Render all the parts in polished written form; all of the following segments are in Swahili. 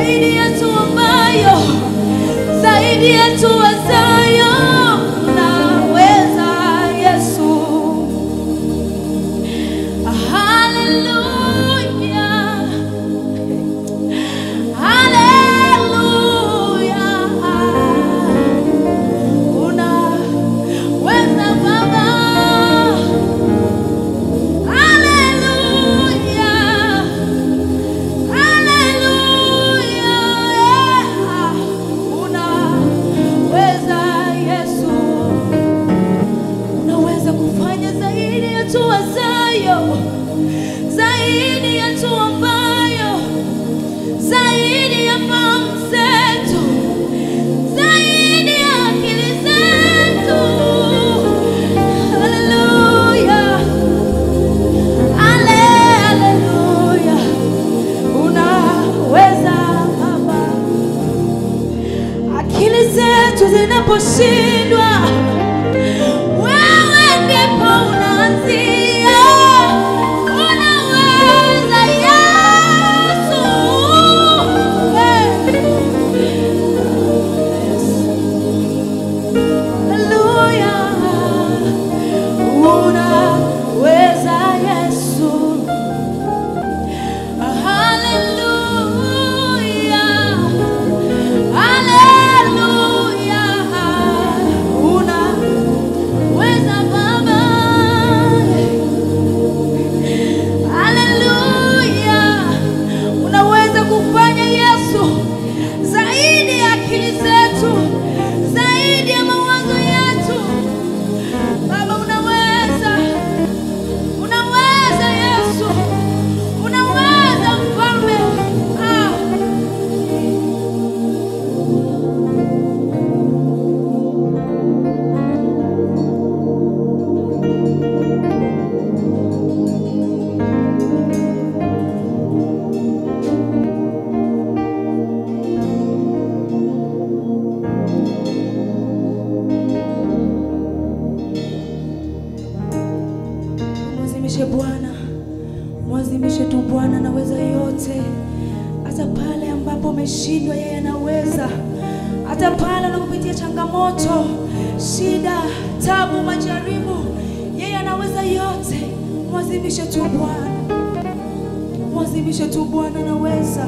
zaidi ya tuombayo, zaidi ya tuwazayo, unaweza Yesu. Hallelujah, hallelujah, unaweza Baba. Zaidi ya tuombayo, zaidi ya fahamu zetu, zaidi ya akili zetu. Hallelujah, hallelujah, unaweza Baba. Akili zetu zinaposhindwa, wewe ndipo unaanzia. Bwana, mwazimishe tu Bwana, anaweza yote. Hata pale ambapo umeshindwa, yeye anaweza. Hata pale unapopitia changamoto, shida, tabu, majaribu, yeye anaweza yote. Mwazimishe tu Bwana, mwazimishe tu Bwana, anaweza.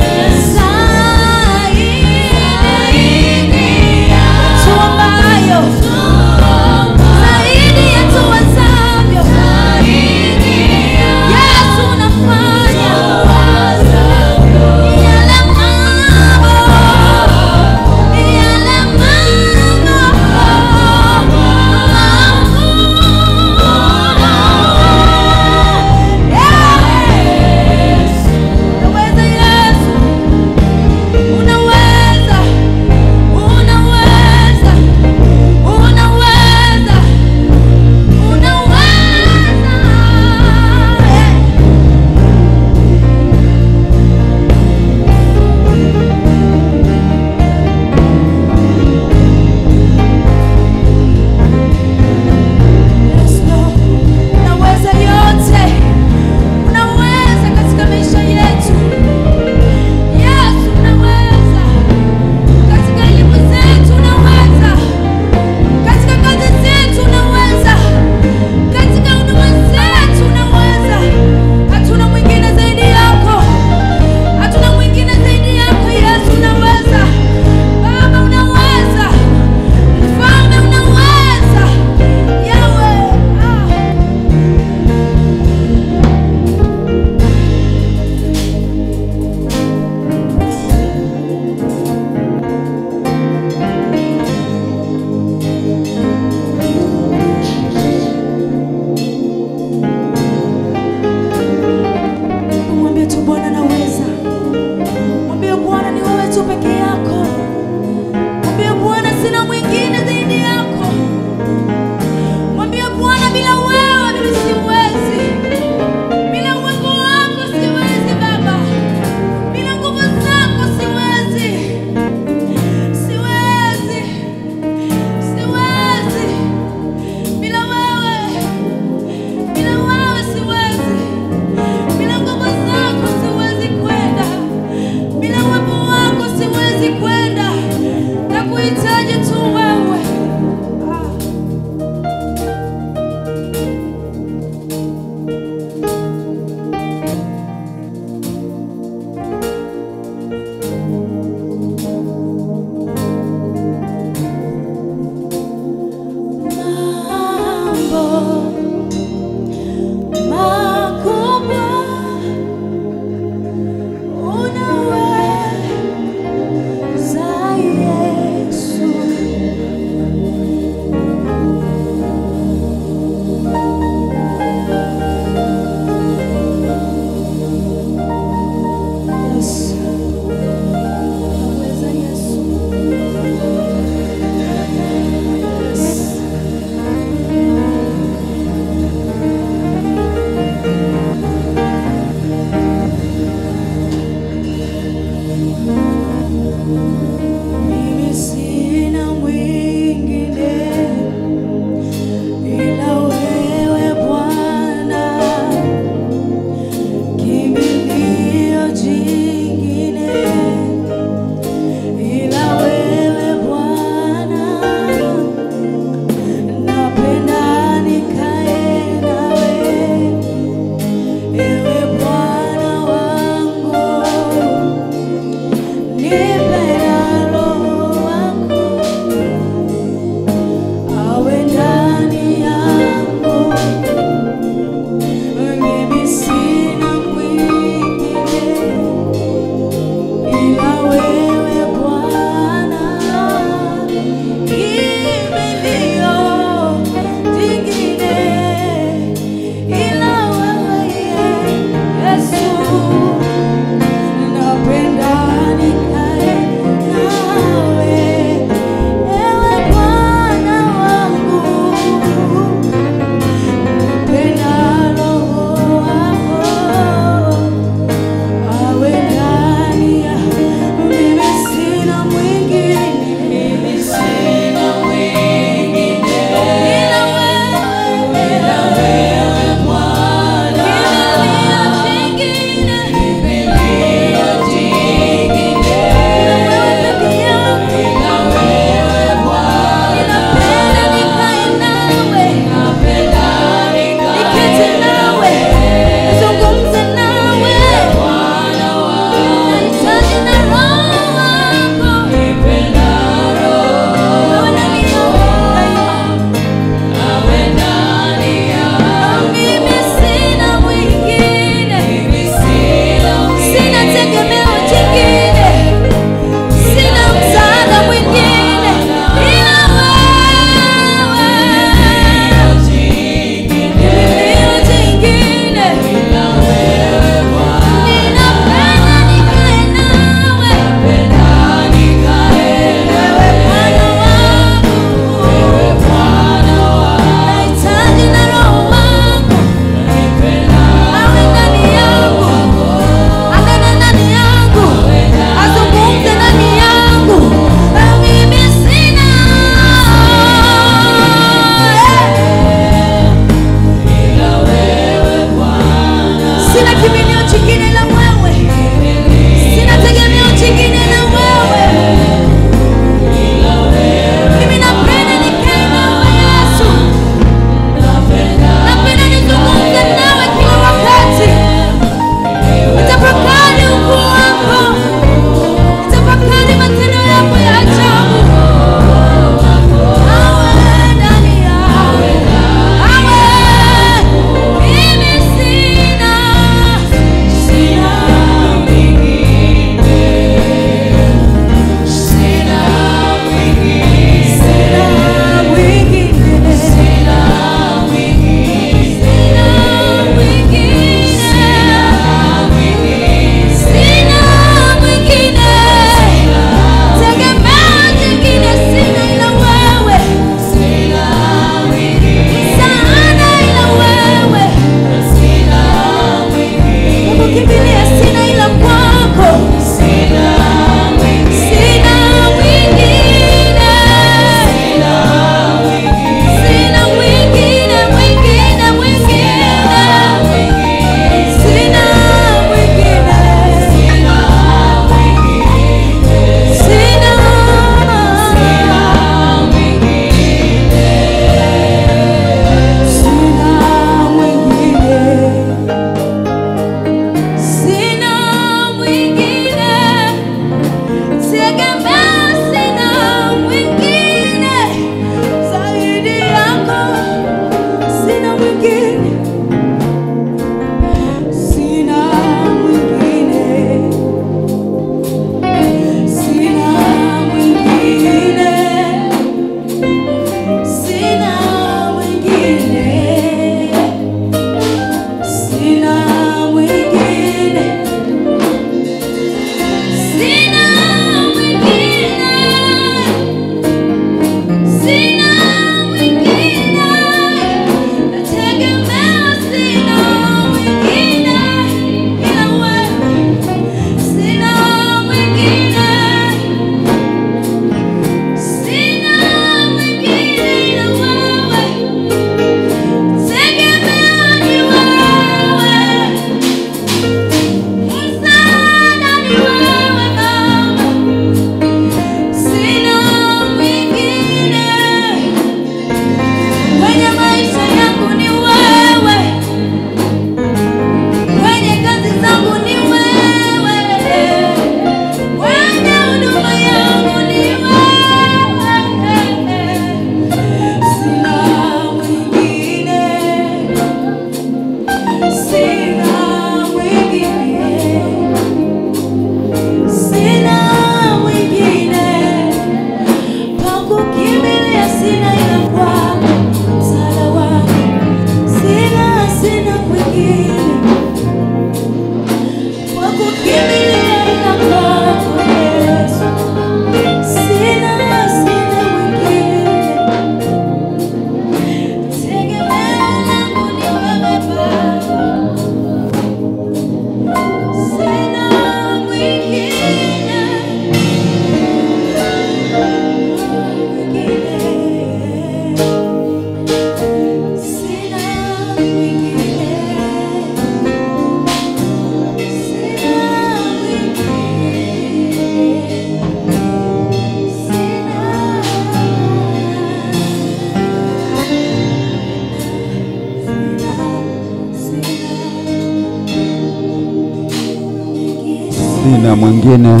Sina mwingine,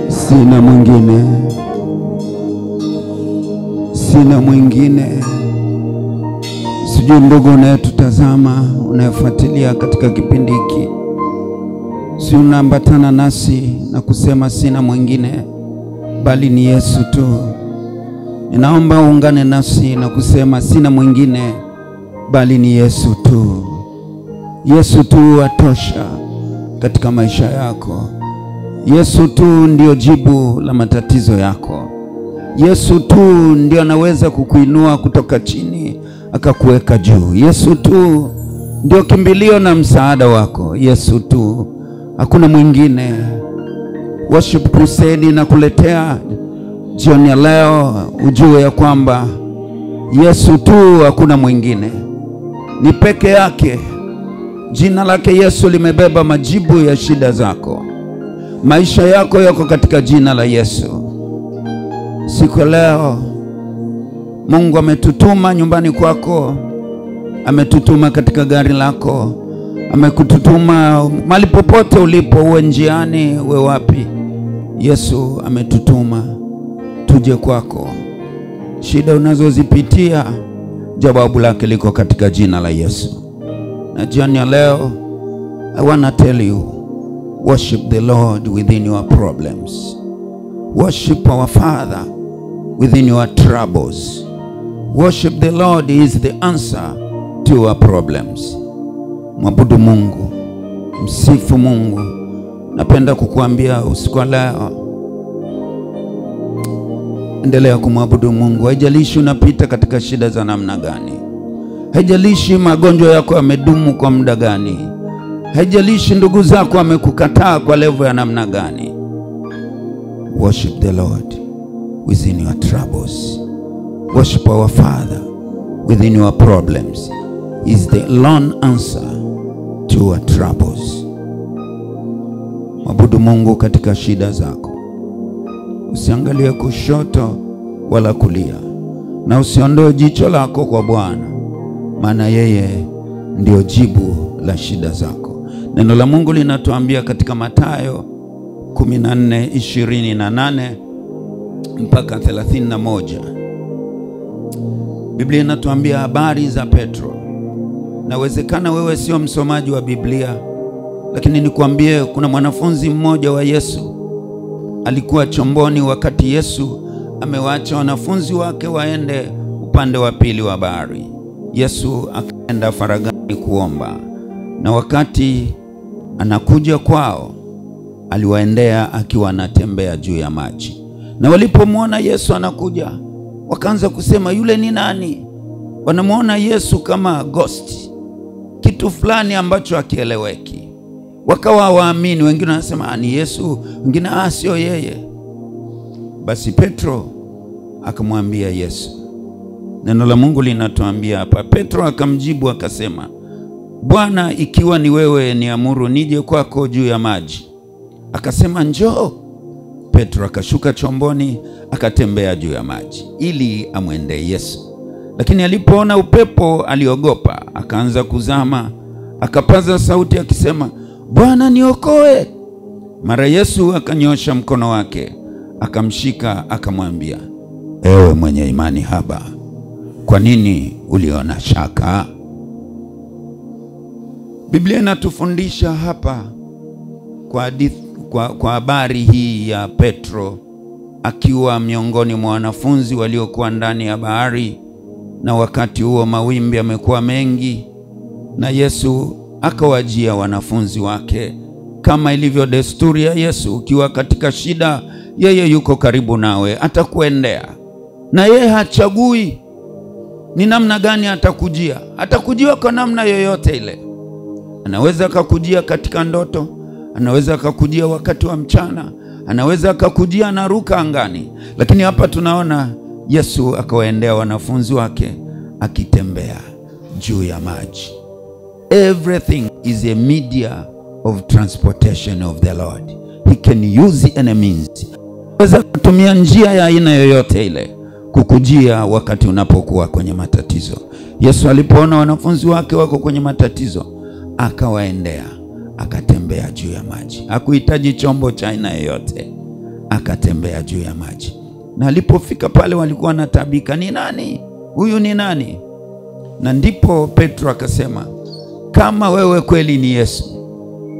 sina mwingine, sina mwingine. Sijui ndugu unayetutazama, unayefuatilia katika kipindi hiki, si unaambatana nasi na kusema sina mwingine bali ni Yesu tu. Ninaomba uungane nasi na kusema sina mwingine bali ni Yesu tu. Yesu tu atosha katika maisha yako. Yesu tu ndio jibu la matatizo yako. Yesu tu ndio anaweza kukuinua kutoka chini akakuweka juu. Yesu tu ndio kimbilio na msaada wako. Yesu tu, hakuna mwingine. Worship Crusade na kuletea jioni ya leo ujue ya kwamba Yesu tu, hakuna mwingine, ni peke yake. Jina lake Yesu limebeba majibu ya shida zako. Maisha yako yako katika jina la Yesu. Siku leo Mungu ametutuma nyumbani kwako, ametutuma katika gari lako, amekututuma mahali popote ulipo, uwe njiani, uwe wapi. Yesu ametutuma tuje kwako. Shida unazozipitia, jawabu lake liko katika jina la Yesu. Na jioni ya leo, I want to tell you, worship the Lord within your problems. Worship our Father within your troubles. Worship the Lord is the answer to our problems. Mwabudu Mungu, msifu Mungu. Napenda kukuambia usiku wa leo, endelea kumwabudu Mungu. Haijalishi unapita katika shida za namna gani. Haijalishi magonjwa yako yamedumu kwa muda gani. Haijalishi ndugu zako wamekukataa kwa level ya namna gani. Worship the Lord within your troubles. Worship our Father within your problems. Is the lone answer to your troubles. Mwabudu Mungu katika shida zako. Usiangalie kushoto wala kulia, na usiondoe jicho lako kwa Bwana, maana yeye ndio jibu la shida zako. Neno la Mungu linatuambia katika Mathayo 14:28 mpaka 31. Biblia inatuambia habari za Petro. Nawezekana wewe sio msomaji wa Biblia, lakini nikwambie kuna mwanafunzi mmoja wa Yesu alikuwa chomboni wakati Yesu amewaacha wanafunzi wake waende upande wa pili wa bahari. Yesu akaenda faragani kuomba, na wakati anakuja kwao aliwaendea akiwa anatembea juu ya maji. Na walipomwona Yesu anakuja, wakaanza kusema yule ni nani? Wanamuona Yesu kama ghost, kitu fulani ambacho hakieleweki. Wakawa waamini, wengine wanasema ni Yesu, wengine sio yeye. Basi Petro akamwambia Yesu. Neno la Mungu linatuambia hapa, Petro akamjibu akasema, Bwana, ikiwa ni wewe, niamuru nije kwako juu ya maji. Akasema njoo. Petro akashuka chomboni akatembea juu ya maji ili amwende Yesu. Lakini alipoona upepo aliogopa, akaanza kuzama, akapaza sauti akisema, Bwana niokoe. Mara Yesu akanyosha mkono wake, akamshika, akamwambia, ewe mwenye imani haba, kwa nini uliona shaka? Biblia inatufundisha hapa kwa habari hii ya Petro akiwa miongoni mwa wanafunzi waliokuwa ndani ya bahari, na wakati huo mawimbi yamekuwa mengi, na Yesu akawajia wanafunzi wake. Kama ilivyo desturi ya Yesu, ukiwa katika shida, yeye yuko karibu nawe, atakuendea. Na yeye hachagui ni namna gani atakujia. Atakujia kwa namna yoyote ile. Anaweza akakujia katika ndoto, anaweza akakujia wakati wa mchana, anaweza akakujia anaruka angani. Lakini hapa tunaona Yesu akawaendea wanafunzi wake akitembea juu ya maji. Everything is a media of transportation of the Lord. He can use any means. Anaweza kutumia njia ya aina yoyote ile kukujia wakati unapokuwa kwenye matatizo. Yesu alipoona wanafunzi wake wako kwenye matatizo, akawaendea, akatembea juu ya maji. Hakuhitaji chombo cha aina yoyote, akatembea juu ya maji. Na alipofika pale walikuwa wanatabika, ni nani? Huyu ni nani? Na ndipo Petro akasema, kama wewe kweli ni Yesu,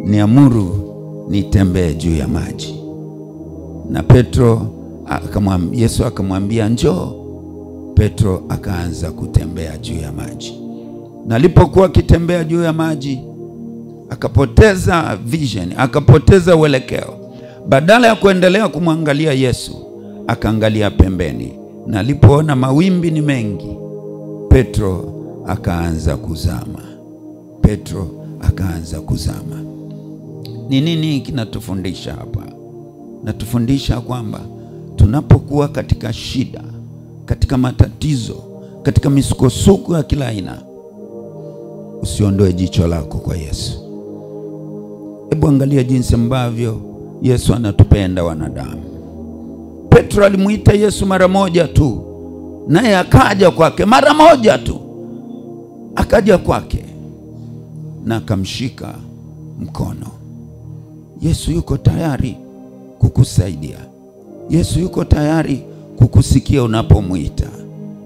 niamuru nitembee juu ya maji. Na Yesu akamwambia njoo. Petro akaanza kutembea juu ya maji. Na alipokuwa akitembea juu ya maji, akapoteza vision, akapoteza uelekeo. Badala ya kuendelea kumwangalia Yesu, akaangalia pembeni. Na alipoona mawimbi ni mengi, Petro akaanza kuzama. Petro akaanza kuzama. Ni nini kinatufundisha hapa? Natufundisha kwamba tunapokuwa katika shida, katika matatizo, katika misukosuko ya kila aina, usiondoe jicho lako kwa Yesu. Hebu angalia jinsi ambavyo Yesu anatupenda wanadamu. Petro alimuita Yesu mara moja tu, naye akaja kwake mara moja tu. Akaja kwake na akamshika mkono. Yesu yuko tayari kukusaidia. Yesu yuko tayari kukusikia unapomuita.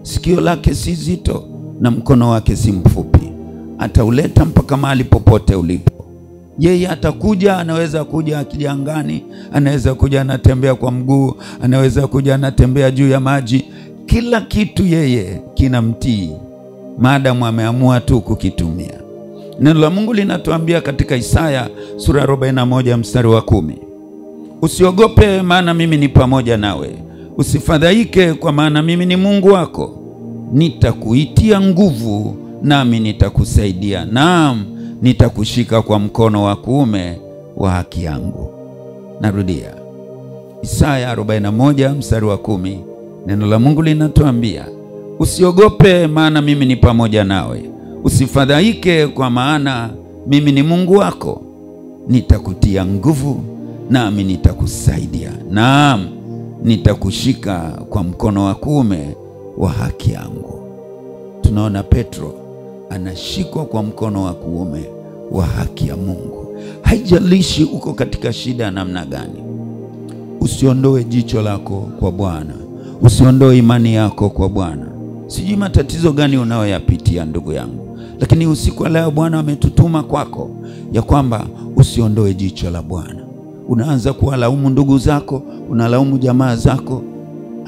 Sikio lake si zito na mkono wake si mfupi. Atauleta mpaka mahali popote ulipo. Yeye atakuja, anaweza kuja akija angani, anaweza kuja anatembea kwa mguu, anaweza kuja anatembea juu ya maji. Kila kitu yeye kinamtii, maadamu ameamua tu kukitumia. Neno la Mungu linatuambia katika Isaya sura 41 mstari wa 10. Usiogope, maana mimi ni pamoja nawe. Usifadhaike, kwa maana mimi ni Mungu wako. Nitakuitia nguvu, nami nitakusaidia. Naam, nitakushika kwa mkono wa kuume wa haki yangu. Narudia. Isaya 41 mstari wa 10. Neno la Mungu linatuambia, usiogope, maana mimi ni pamoja nawe. Usifadhaike, kwa maana mimi ni Mungu wako. Nitakutia nguvu, nami nitakusaidia. Naam, nitakushika kwa mkono wa kuume wa haki yangu. Tunaona Petro anashikwa kwa mkono wa kuume wa haki ya Mungu. Haijalishi uko katika shida namna gani, usiondoe jicho lako kwa Bwana. Usiondoe imani yako kwa Bwana. Sijui matatizo gani unayoyapitia ndugu yangu, lakini usiku wa leo Bwana ametutuma kwako ya kwamba usiondoe jicho la Bwana. Unaanza kuwalaumu ndugu zako, unalaumu jamaa zako.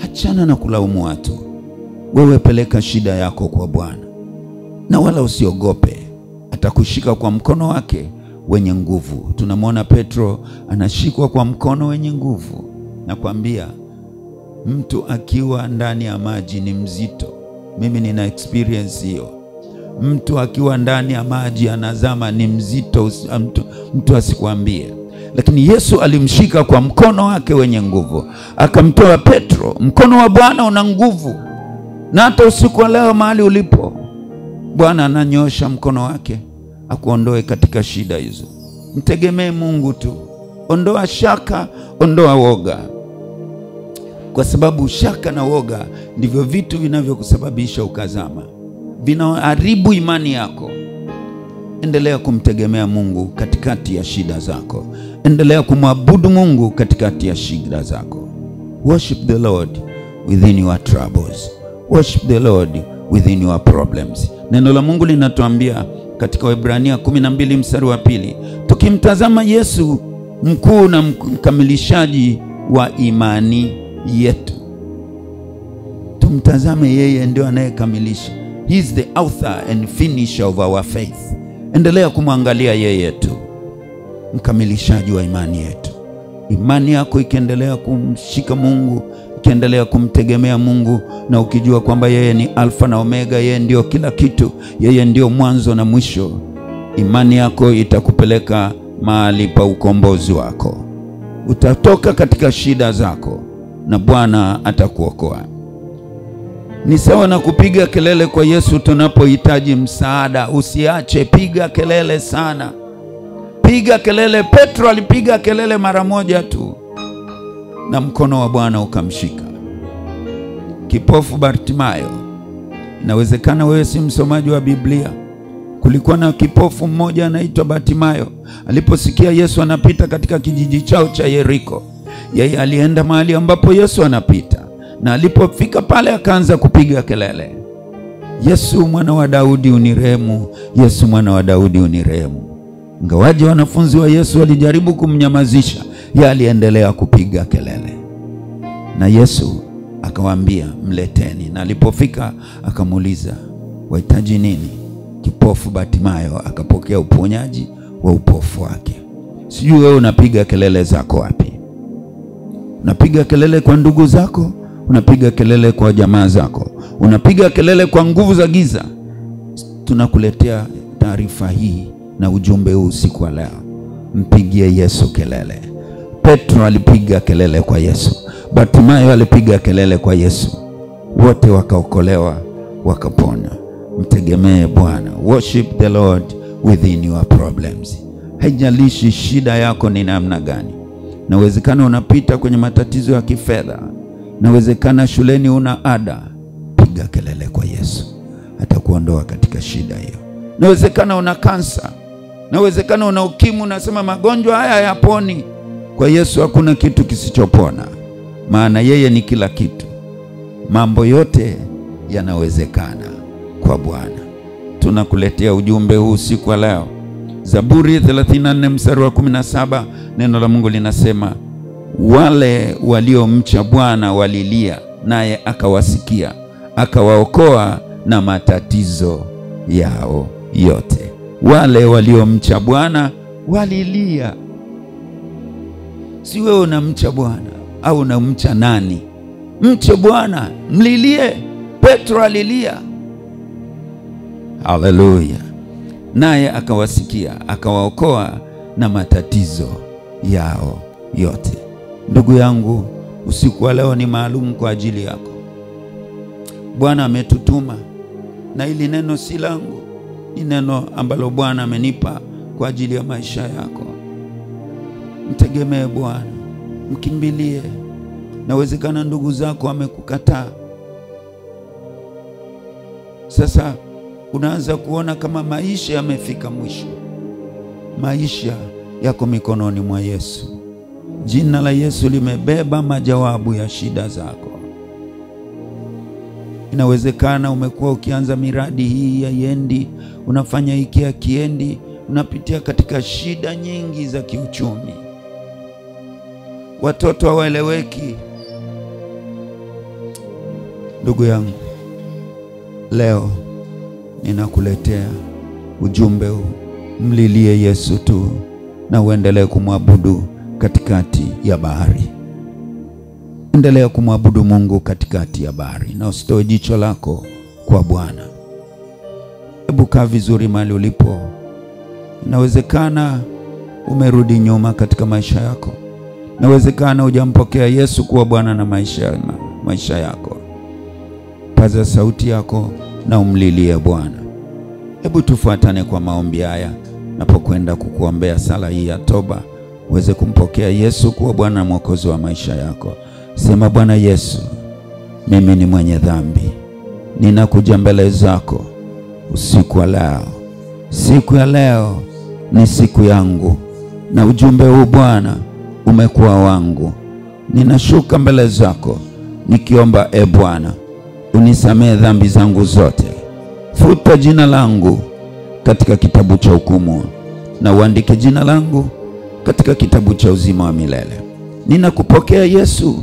Achana na kulaumu watu. Wewe peleka shida yako kwa Bwana, na wala usiogope. Atakushika kwa mkono wake wenye nguvu. Tunamwona Petro anashikwa kwa mkono wenye nguvu. Nakwambia, mtu akiwa ndani ya maji ni mzito. Mimi nina experience hiyo. Mtu akiwa ndani ya maji anazama ni mzito, mtu asikwambie. Lakini Yesu alimshika kwa mkono wake wenye nguvu, akamtoa Petro. Mkono wa Bwana una nguvu. Na hata usiku wa leo mahali ulipo, Bwana ananyosha mkono wake akuondoe katika shida hizo. Mtegemee Mungu tu. Ondoa shaka, ondoa woga. Kwa sababu shaka na woga ndivyo vitu vinavyokusababisha ukazama. Vinaharibu imani yako. Endelea kumtegemea Mungu katikati ya shida zako. Endelea kumwabudu Mungu katikati ya shida zako. Worship the Lord within your troubles. Worship the Lord within your problems. Neno la Mungu linatuambia katika Waebrania 12 mstari wa 2, tukimtazama Yesu mkuu na mkamilishaji wa imani yetu. Tumtazame yeye, ndio anayekamilisha. He is the author and finisher of our faith. Endelea kumwangalia yeye tu, mkamilishaji wa imani yetu. Imani yako ikiendelea kumshika Mungu, ikiendelea kumtegemea Mungu, na ukijua kwamba yeye ni Alfa na Omega, yeye ndio kila kitu, yeye ndio mwanzo na mwisho, imani yako itakupeleka mahali pa ukombozi wako. Utatoka katika shida zako na Bwana atakuokoa. Ni sawa na kupiga kelele kwa Yesu tunapohitaji msaada. Usiache, piga kelele sana. Piga kelele. Petro alipiga kelele mara moja tu, na mkono wa Bwana ukamshika. Kipofu Bartimayo, inawezekana wewe si msomaji wa Biblia, Kulikuwa na kipofu mmoja anaitwa Bartimayo. Aliposikia Yesu anapita katika kijiji chao cha Yeriko, yeye alienda mahali ambapo Yesu anapita, na alipofika pale akaanza kupiga kelele, Yesu mwana wa Daudi unirehemu, Yesu mwana wa Daudi unirehemu. Ingawaje wanafunzi wa Yesu walijaribu kumnyamazisha, yeye aliendelea kupiga kelele. Na Yesu akawaambia, mleteni. Na alipofika akamuuliza, wahitaji nini? Kipofu Bartimayo akapokea uponyaji wa upofu wake. Sijui wewe unapiga kelele zako wapi? Unapiga kelele kwa ndugu zako? Unapiga kelele kwa jamaa zako? Unapiga kelele kwa nguvu za giza? Tunakuletea taarifa hii na ujumbe huu usiku wa leo. Mpigie Yesu kelele. Petro alipiga kelele kwa Yesu. Bartimayo alipiga kelele kwa Yesu. Wote wakaokolewa, wakapona. Mtegemee Bwana. Worship the Lord within your problems. Haijalishi shida yako ni namna gani. Inawezekana unapita kwenye matatizo ya kifedha. Inawezekana shuleni una ada. Piga kelele kwa Yesu, atakuondoa katika shida hiyo. Inawezekana una kansa. Inawezekana una ukimwi, unasema magonjwa haya hayaponi. Kwa Yesu hakuna kitu kisichopona, maana yeye ni kila kitu. Mambo yote yanawezekana kwa Bwana. Tunakuletea ujumbe huu siku leo. Zaburi 34 mstari wa 17, neno la Mungu linasema, wale waliomcha Bwana walilia, naye akawasikia, akawaokoa na matatizo yao yote. Wale waliomcha Bwana walilia. Si wewe unamcha Bwana au unamcha nani? Mche Bwana, mlilie. Petro alilia. Haleluya. Naye akawasikia, akawaokoa na matatizo yao yote. Ndugu yangu, usiku wa leo ni maalum kwa ajili yako. Bwana ametutuma, na hili neno si langu, ni neno ambalo Bwana amenipa kwa ajili ya maisha yako. Mtegemee Bwana, mkimbilie. Nawezekana ndugu zako wamekukataa. Sasa unaanza kuona kama maisha yamefika mwisho. Maisha yako mikononi mwa Yesu. Jina la Yesu limebeba majawabu ya shida zako. Inawezekana umekuwa ukianza miradi hii ya yendi, unafanya hiki ya kiendi, unapitia katika shida nyingi za kiuchumi. Watoto hawaeleweki. Ndugu yangu, leo ninakuletea ujumbe huu. Mlilie Yesu tu na uendelee kumwabudu katikati ya bahari. Endelea kumwabudu Mungu katikati ya bahari, na usitoe jicho lako kwa Bwana. Hebu kaa vizuri mahali ulipo. Inawezekana umerudi nyuma katika maisha yako. Inawezekana hujampokea Yesu kuwa Bwana na maisha yako. Paza sauti yako na umlilie Bwana. Hebu tufuatane kwa maombi haya napokwenda kukuombea sala hii ya toba, uweze kumpokea Yesu kuwa Bwana na Mwokozi wa maisha yako. Sema, Bwana Yesu, mimi ni mwenye dhambi. Ninakuja mbele zako usiku wa leo. Siku ya leo ni siku yangu, na ujumbe huu Bwana umekuwa wangu. Ninashuka mbele zako nikiomba, Bwana, unisamehe dhambi zangu zote. Futa jina langu katika kitabu cha hukumu, na uandike jina langu katika kitabu cha uzima wa milele. Ninakupokea Yesu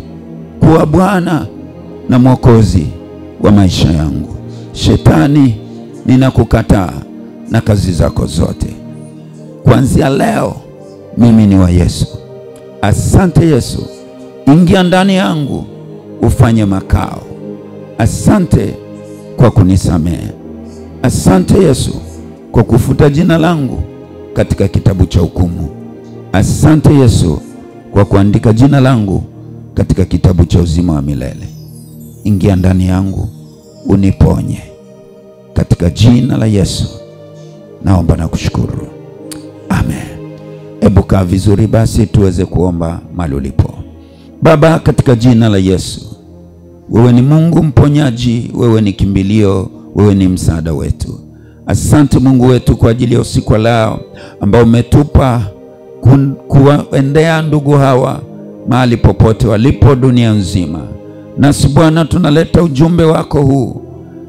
kuwa Bwana na Mwokozi wa maisha yangu. Shetani, ninakukataa na kazi zako zote. Kuanzia leo mimi ni wa Yesu. Asante Yesu, ingia ndani yangu ufanye makao. Asante kwa kunisamehe. Asante Yesu kwa kufuta jina langu katika kitabu cha hukumu. Asante Yesu kwa kuandika jina langu katika kitabu cha uzima wa milele. Ingia ndani yangu uniponye. Katika jina la Yesu naomba na kushukuru. Amen. Hebu kaa vizuri basi tuweze kuomba mahali ulipo. Baba, katika jina la Yesu, wewe ni Mungu mponyaji, wewe ni kimbilio, wewe ni msaada wetu. Asante Mungu wetu kwa ajili ya usiku wa leo ambao umetupa kuwaendea ndugu hawa mahali popote walipo dunia nzima. Nasi Bwana tunaleta ujumbe wako huu,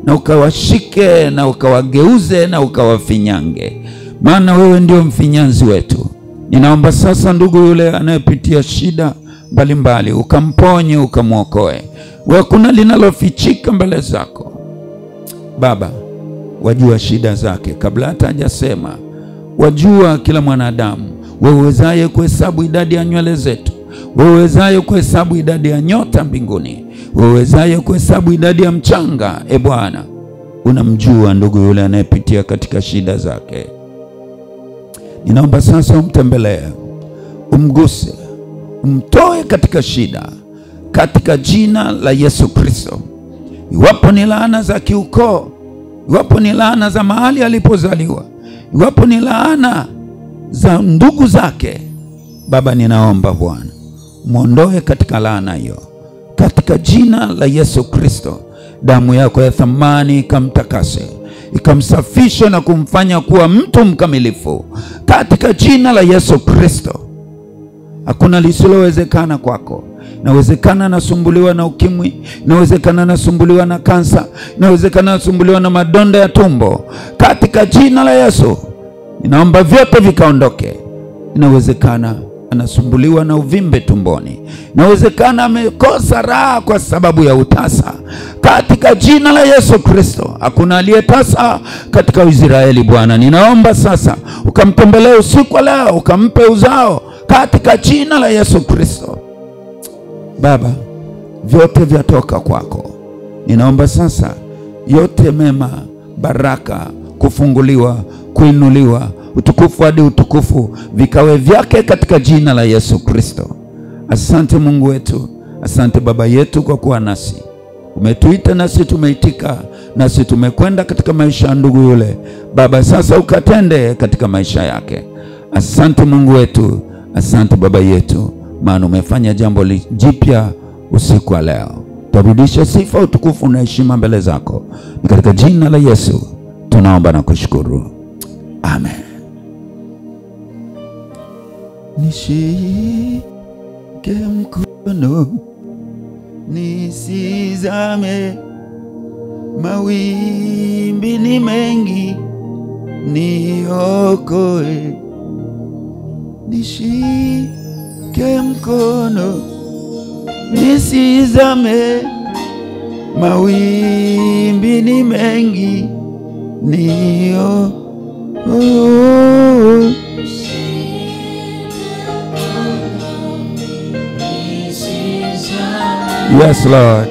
na ukawashike na ukawageuze na ukawafinyange, maana wewe ndio mfinyanzi wetu. Ninaomba sasa ndugu yule anayepitia shida mbalimbali, ukamponye, ukamwokoe. Wewe kuna linalofichika mbele zako Baba, wajua shida zake kabla hata hajasema. Wajua kila mwanadamu. Wewe uwezaye kuhesabu idadi ya nywele zetu, wewe uwezaye kuhesabu idadi ya nyota mbinguni, wewe uwezaye kuhesabu idadi ya mchanga. Bwana, unamjua ndugu yule anayepitia katika shida zake. Ninaomba sasa umtembelee, umguse, umtoe katika shida, katika jina la Yesu Kristo. Iwapo ni laana za kiukoo, iwapo ni laana za mahali alipozaliwa, iwapo ni laana za ndugu zake, Baba ninaomba Bwana muondoe katika laana hiyo, katika jina la Yesu Kristo. Damu yako ya thamani ikamtakase, ikamsafisha na kumfanya kuwa mtu mkamilifu, katika jina la Yesu Kristo. Hakuna lisilowezekana kwako. Inawezekana nasumbuliwa na ukimwi, inawezekana nasumbuliwa na kansa, inawezekana nasumbuliwa na madonda ya tumbo, katika jina la Yesu ninaomba vyote vikaondoke. Inawezekana anasumbuliwa na uvimbe tumboni, inawezekana amekosa raha kwa sababu ya utasa, katika jina la Yesu Kristo. Hakuna aliyetasa katika Israeli. Bwana ninaomba sasa ukamtembelee usiku leo, ukampe uzao, katika jina la Yesu Kristo. Baba, vyote vyatoka kwako. Ninaomba sasa yote mema, baraka, kufunguliwa, kuinuliwa, utukufu hadi utukufu vikawe vyake katika jina la Yesu Kristo. Asante Mungu wetu, asante Baba yetu kwa kuwa nasi. Umetuita nasi tumeitika, nasi tumekwenda katika maisha ya ndugu yule. Baba sasa ukatende katika maisha yake. Asante Mungu wetu, asante Baba yetu, maana umefanya jambo jipya usiku wa leo. Turudishe sifa, utukufu na heshima mbele zako. Ni katika jina la Yesu tunaomba na kushukuru. Amen. Nishike mkono nisizame, mawimbi ni mengi, niokoe. Nishike mkono nisizame, mawimbi ni mengi, Yes, Lord.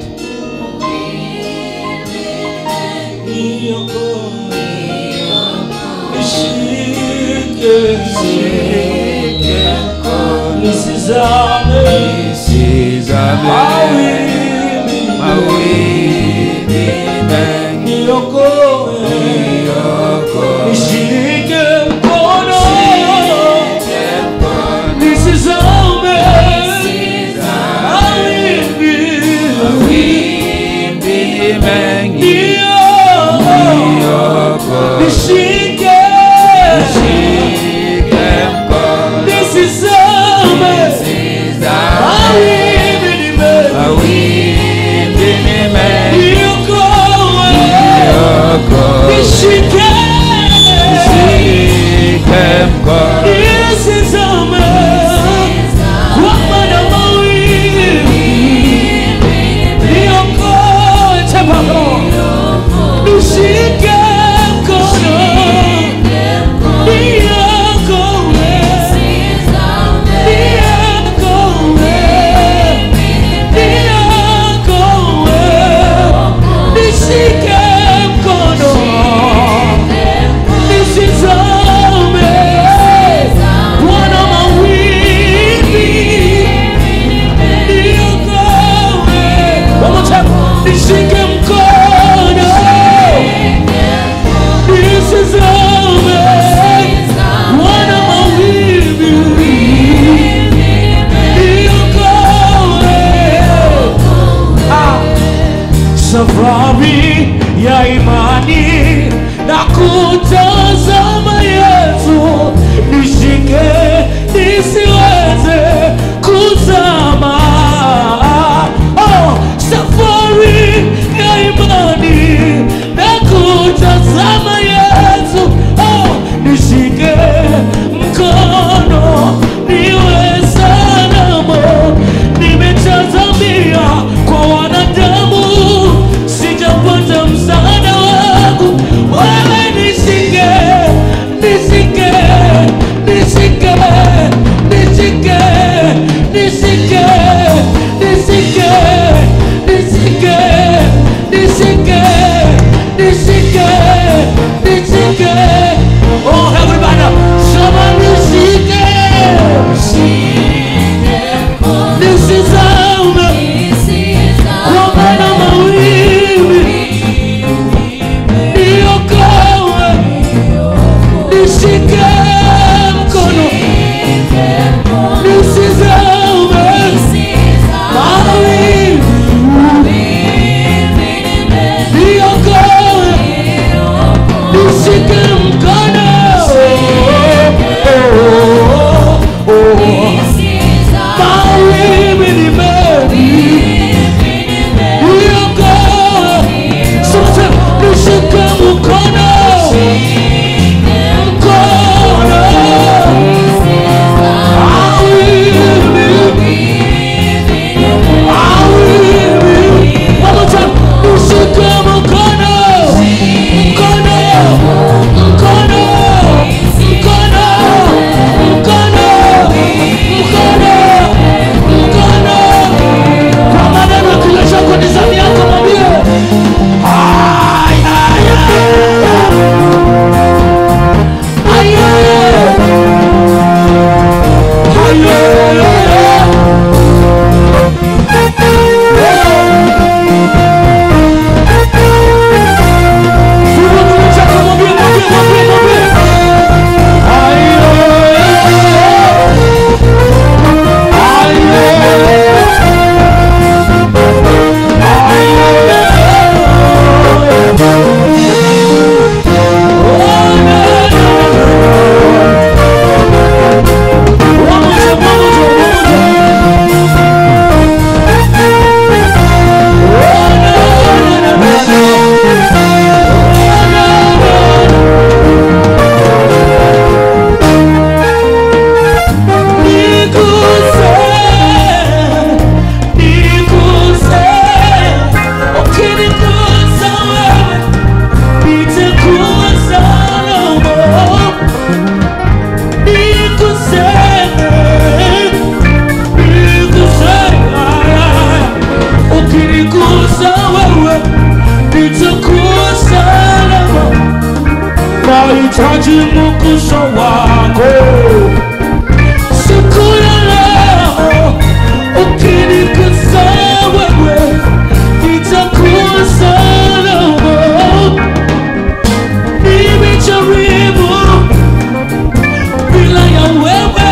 wewe,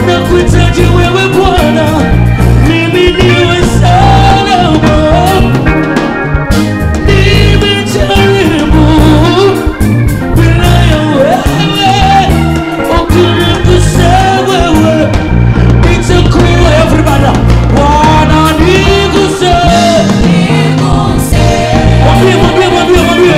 nakuhitaji wewe Bwana, mimi niwe salama. Nimejaribu bila ya wewe, ukinigusa wewe nitakuwa. Everybody, Bwana niguse, mwambie mwambie mwambie mwambie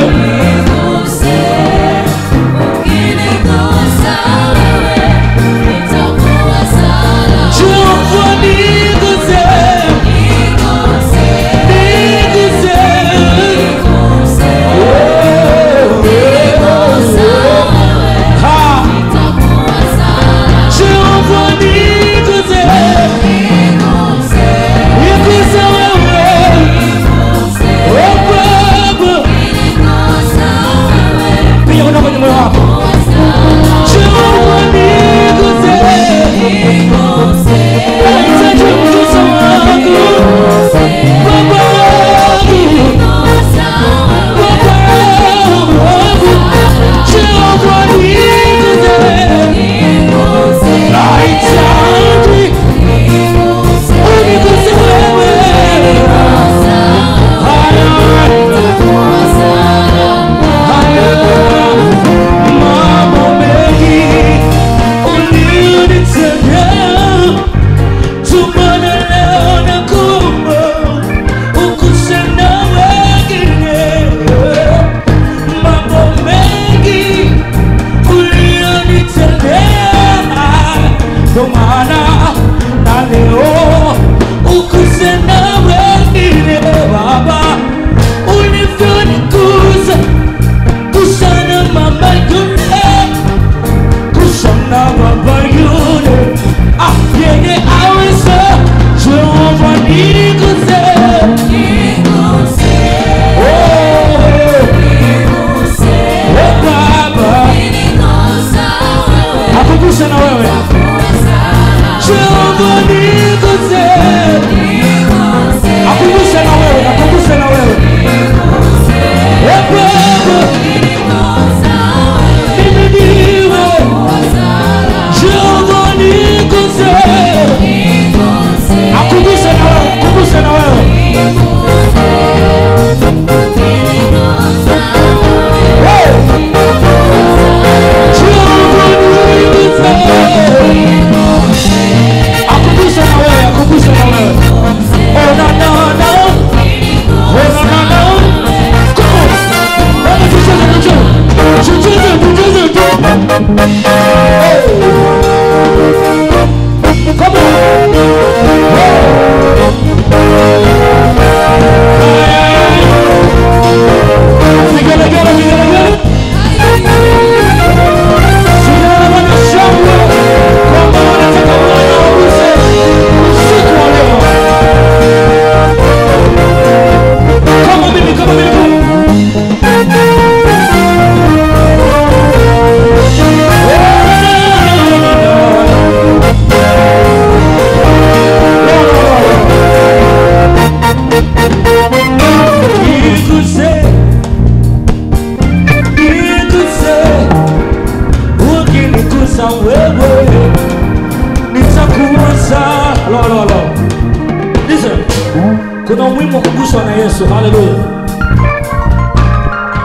kuna umuhimu wa kuguswa na Yesu. Haleluya.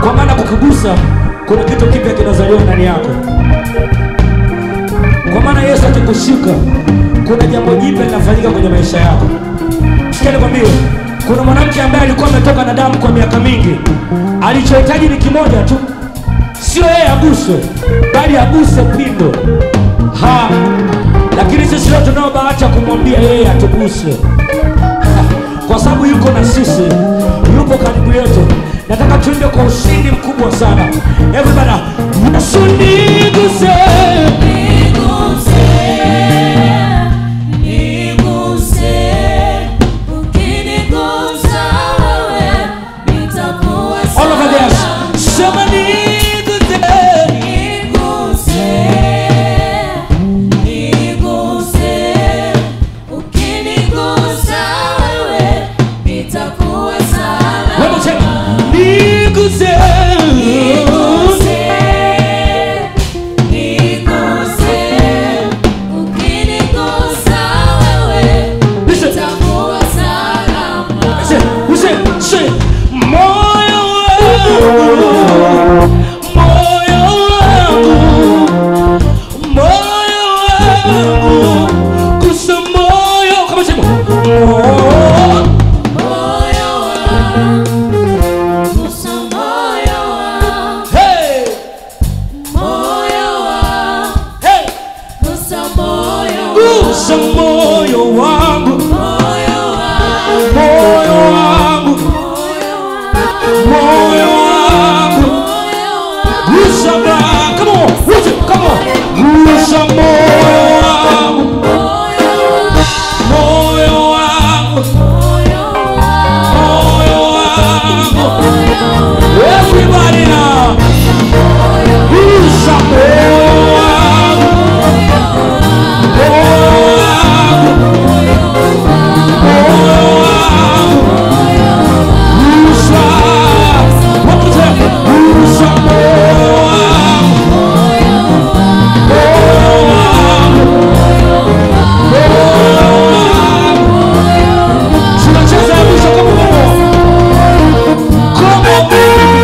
Kwa maana kukugusa kuna kitu kipya kinazaliwa ndani yako. Kwa maana Yesu akikushika kuna jambo jipya linafanyika kwenye maisha yako. Sikia nikwambie, kuna mwanamke ambaye alikuwa ametoka na damu kwa miaka mingi. Alichohitaji ni kimoja tu. Sio yeye aguswe, bali aguse pindo. Lakini sisi leo tunao bahati ya kumwambia yeye atuguse. Kwa sababu yuko na sisi, yupo karibu yetu. Nataka tuende kwa ushindi mkubwa sana. Everybody, Yesu niguse, niguse, niguse. Ukinigusa wewe nitakuwa sawa. All over there. Sema niguse, niguse, niguse. Ukinigusa wewe nitakuwa sawa. Wewe sema niguse, niguse, niguse. gusa moyo wangu, moyo wangu, moyo wangu, gusa Baba, come on, worship, come on, gusa moyo wangu, moyo wangu, moyo wangu, everybody now, gusa moyo wangu, moyo wangu, moyo wangu, gusa, what was that? Gusa moyo wangu, moyo wangu, moyo wangu. Tunacheza mwisho kama mambo. Come on baby.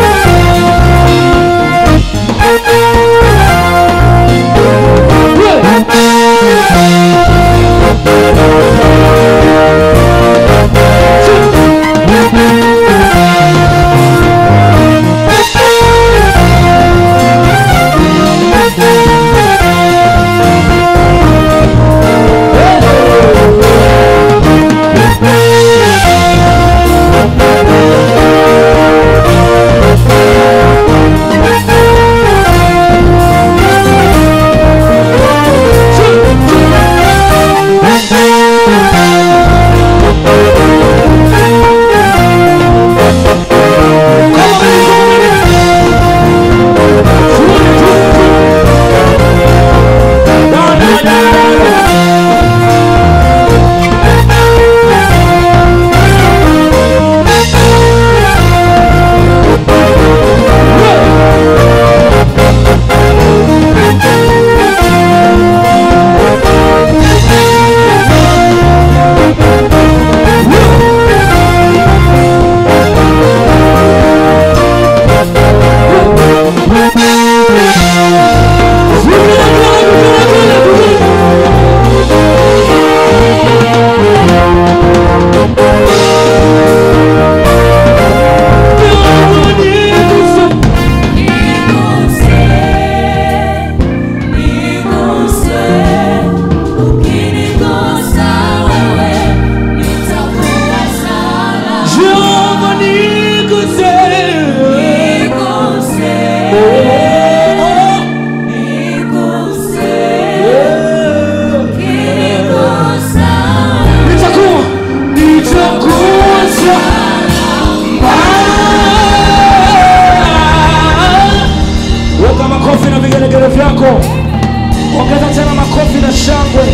Ongeza tena makofi na shangwe.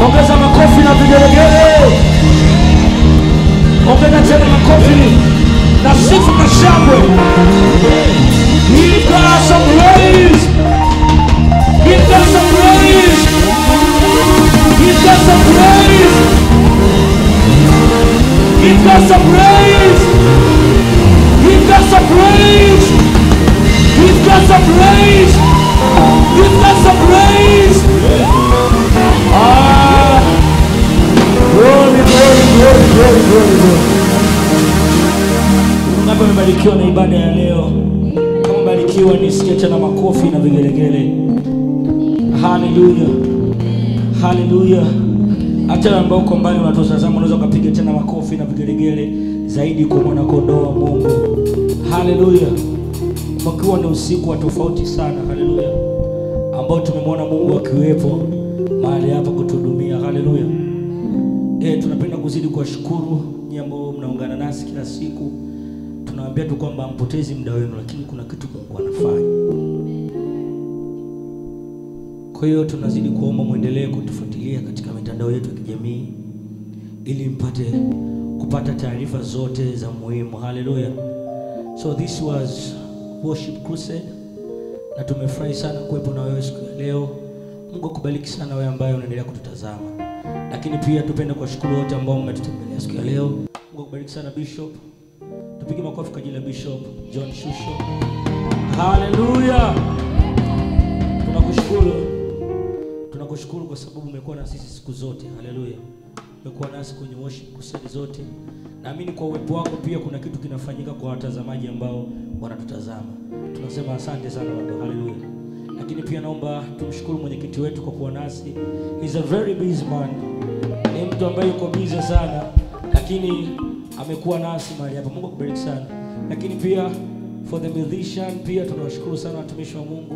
Ongeza makofi na vigelegele. Ongeza tena makofi na sifa na shangwe. Give God some praise. Give God some praise. Give God some praise. Give God some praise. Give God some praise. Give God some praise. Give God some praise. Glory, glory, glory, glory, glory. Ungapi umebarikiwa na ibada ya leo? Kama umebarikiwa nisikie tena makofi na vigelegele. Hallelujah. Hallelujah. Hata ambao uko mbali unatazama unaweza kupiga tena makofi na vigelegele zaidi kwa mwana kondoo wa Mungu. Hallelujah. Mkiwa ni usiku wa tofauti sana, haleluya, ambao tumemwona Mungu akiwepo mahali hapa kutuhudumia. Haleluya. Tunapenda kuzidi kuwashukuru nyinyi ambao mnaungana nasi kila siku. Tunawaambia tu kwamba mpotezi muda wenu, lakini kuna kitu Mungu anafanya. Kwa hiyo tunazidi kuomba muendelee kutufuatilia katika mitandao yetu ya kijamii ili mpate kupata taarifa zote za muhimu. Haleluya. So this was Worship Crusade, na tumefurahi sana kuwepo na wewe siku ya leo. Mungu akubariki sana wewe ambaye unaendelea kututazama. Lakini pia tupende kuwashukuru wote ambao mmetutembelea siku ya leo. Mungu akubariki sana Bishop. Tupige makofi kwa ajili ya Bishop John Shusho. Hallelujah. Tunakushukuru. Tunakushukuru kwa sababu umekuwa na sisi siku zote. Hallelujah. Umekuwa nasi kwenye Worship Crusade zote. Naamini kwa uwepo wako pia kuna kitu kinafanyika kwa watazamaji ambao wanatutazama. Tunasema asante sana watu. Hallelujah. Lakini pia naomba tumshukuru mwenyekiti wetu kwa kuwa nasi. He's a very busy man. Ni mtu ambaye yuko busy sana, lakini amekuwa nasi mahali hapa. Mungu akubariki sana. Lakini pia for the musician pia tunawashukuru sana watumishi wa Mungu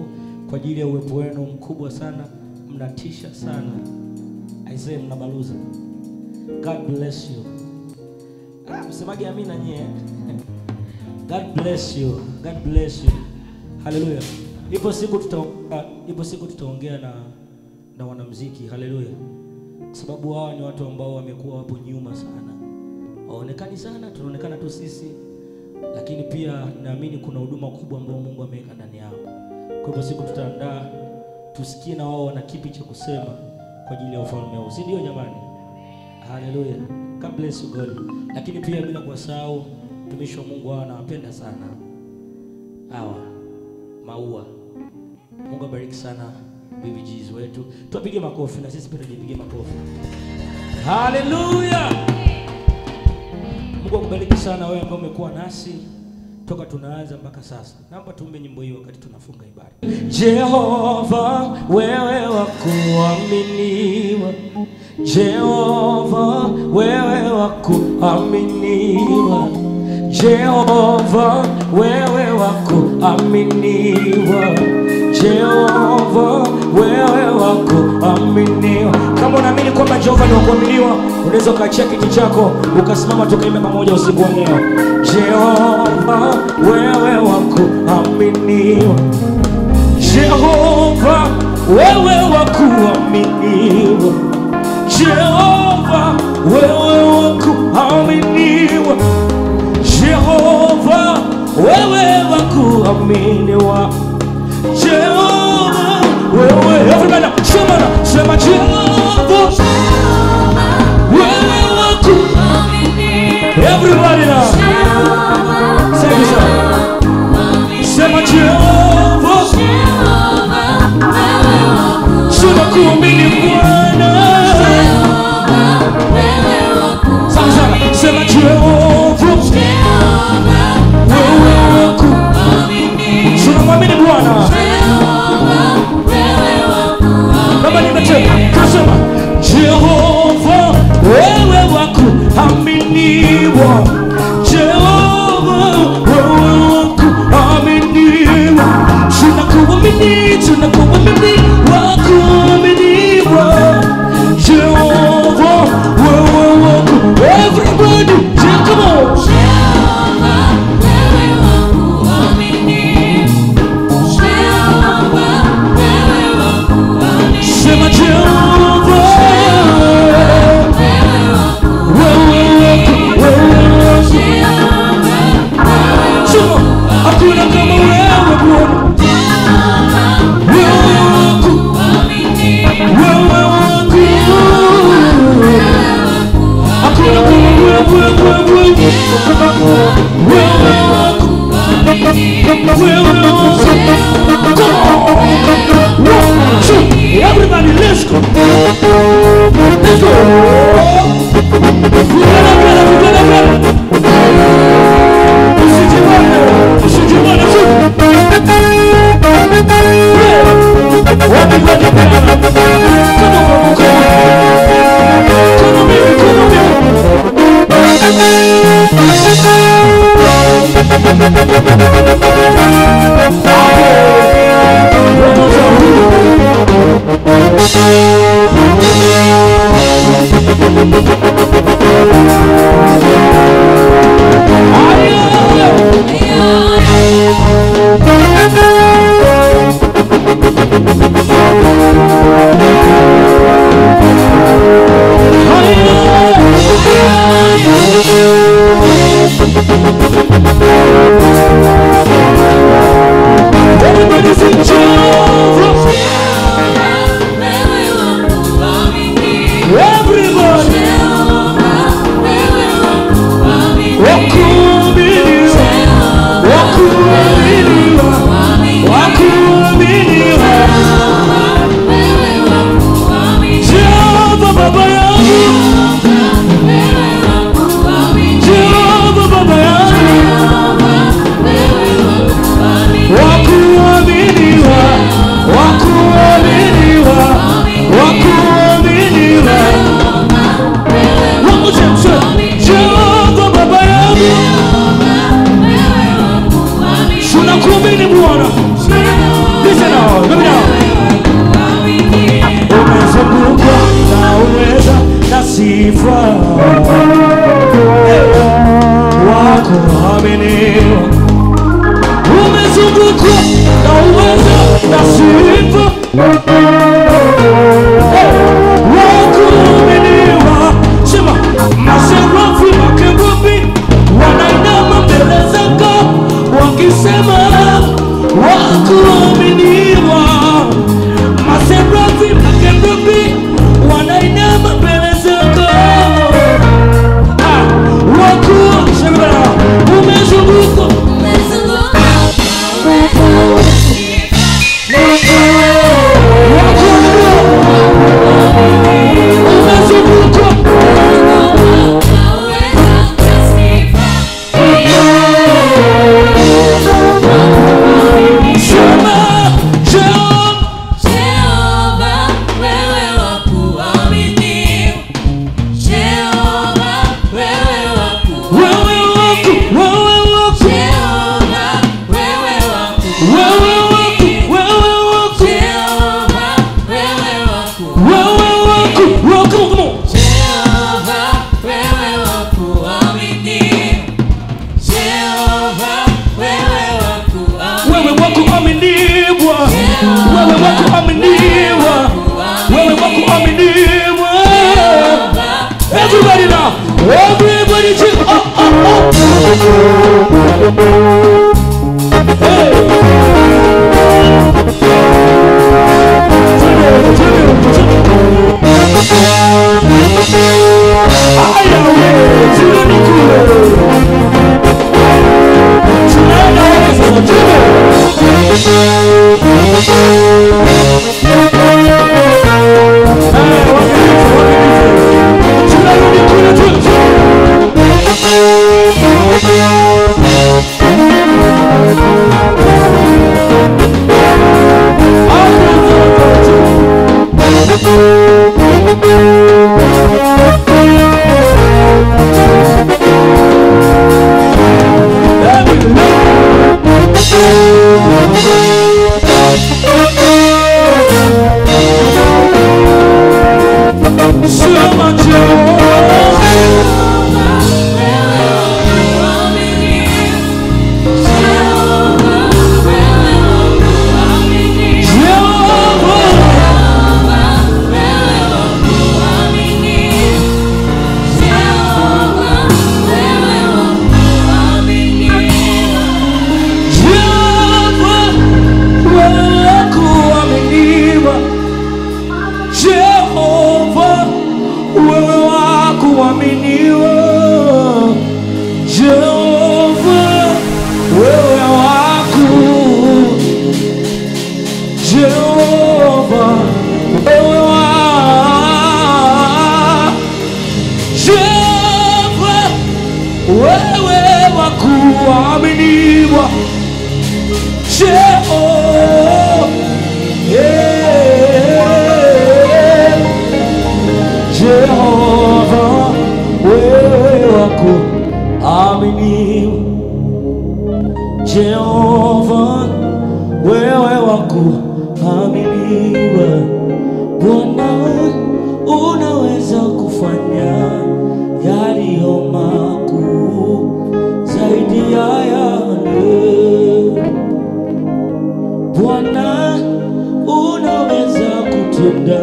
kwa ajili ya uwepo wenu mkubwa sana. Mnatisha sana. I say mnabaluza. God bless you. Msemaje amina nyie. God bless you. God bless you. Hallelujah. Ipo siku tutaongea na wanamuziki. Hallelujah. Kwa sababu hawa ni watu ambao wamekuwa hapo nyuma sana. Waonekani sana, tunaonekana tu sisi. Lakini pia naamini kuna huduma kubwa ambayo Mungu ameweka ndani yao. Kwa hivyo siku tutaandaa tusikie na wao wana kipi cha kusema kwa ajili ya ufalme wao. Si ndio jamani? Hallelujah. God bless you God. Lakini pia bila kusahau mtumishi wa Mungu hawa nawapenda sana. Hawa Maua. Mungu abariki sana BBGs wetu. Tupige makofi na sisi pia tujipige makofi. Hallelujah. Mungu akubariki sana wewe ambaye umekuwa nasi toka tunaanza mpaka sasa. Naomba tuimbe nyimbo hii wakati tunafunga ibada. Jehova wewe wa kuaminiwa. Jehova wewe wa kuaminiwa. Jehova wewe wa kuaminiwa. Jehova wewe wa kuaminiwa. Kama unaamini kwamba Jehova ni wa kuaminiwa, unaweza kuachia kiti chako ukasimama tukaimba pamoja usiku wa leo. Jehova wewe wa kuaminiwa. Jehova wewe wa kuaminiwa. Jehova wewe wa kuaminiwa. Jehova wewe wa kuaminiwa. Jehova wewe, everybody sema Jehova wewe wa kuaminiwa. Everybody now say this out. Sema Jehova sema kuamini Bwana. Sema Jehova wewe wa kuaminiwa. Sema kuamini Bwana. Baba nimeteka kasema Jehova wewe wa kuaminiwa. Jehova wewe wa kuaminiwa. Tunakuamini wa kuaminiwa. Jehova wewe wa kuaminiwa. Everybody come on. Jehova wewe wa kuaminiwa. Jehova wewe wa kuaminiwa. Sema Jehova wewe wa kuaminiwa. Hakuna kama wewe Bwana. Wewe wa kuaminiwa. Wewe wa kuaminiwa. Hakuna kama wewe everybody let's go. Let's go. Wakuaminiwa Wakuaminiwa, sema maserafi makerubi wanainama mbele zako wakisema wakuaminiwa. Maserafi makerubi wanainama mbele zako wakuaminiwa. Umezunguka everybody now, everybody just Jehova, wewe wakuaminiwa. Bwana, unaweza kufanya yaliyo makuu zaidi ya yale. Bwana, unaweza kutenda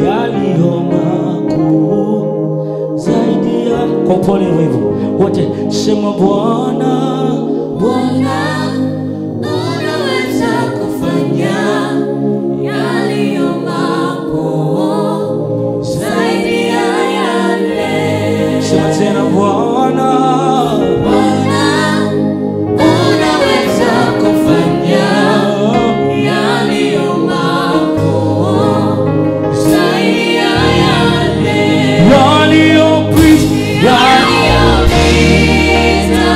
yaliyo makuu zaidi ya. Kwa upole hivyo wote sema Bwana, Bwana, unaweza kufanya yaliyo makuu zaidi ya yale. sema tena Bwana, Bwana, unaweza kufanya yaliyo makuu zaidi ya yale. yaliyopita Yaliyopita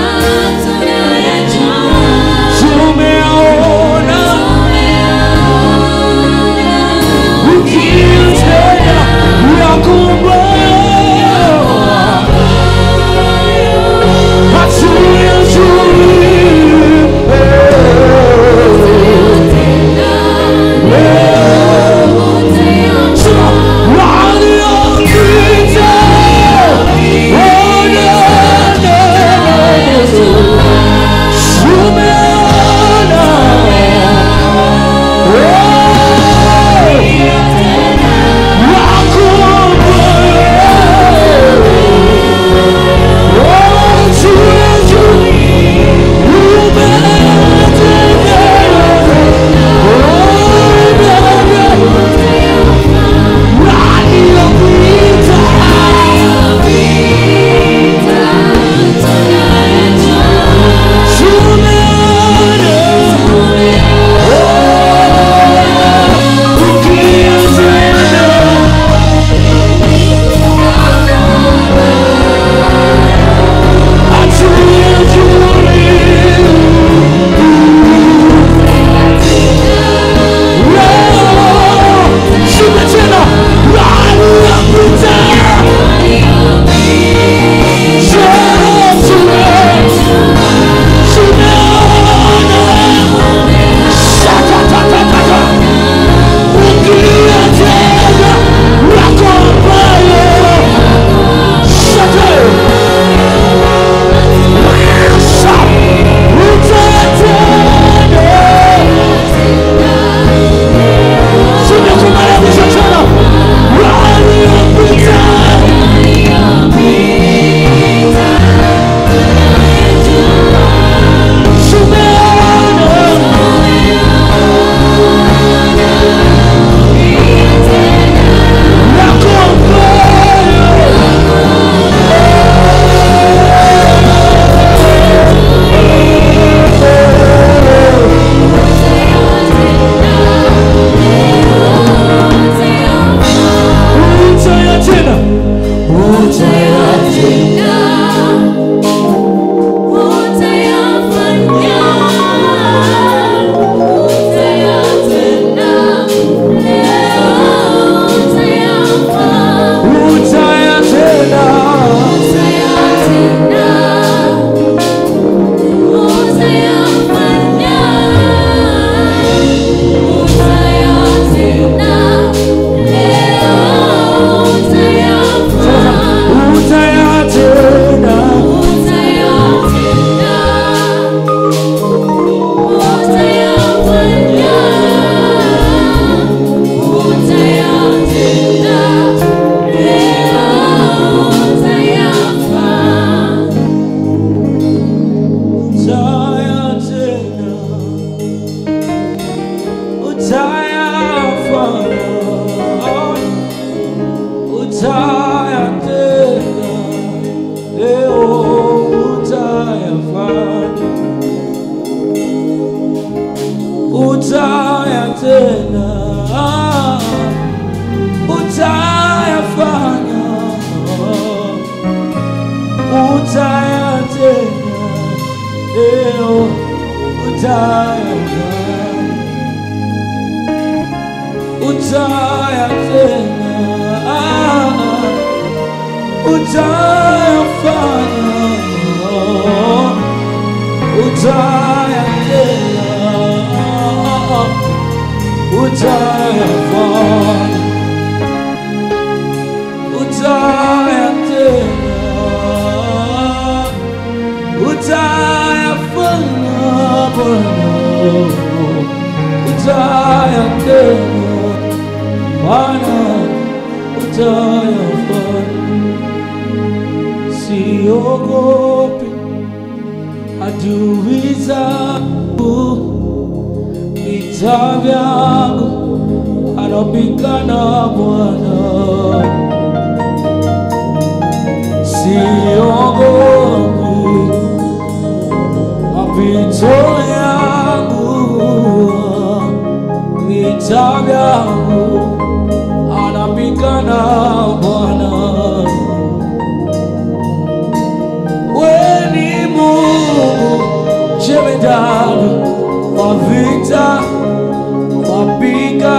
utayatenda leo, utayafanya, utayatenda, utayafanya, utayatenda leo, utayafanya, utayatenda, utayafanya, utayatenda, utayafanya, utayatenda, utayafanya Bwana, utayatenda Bwana, utayafanya. Siogopi adui zangu, vita vyangu anapigana Bwana. Siogopi mapito yangu, vita vyangu anapigana Bwana. Wewe ni Mungu jemedari wa vita, wapiga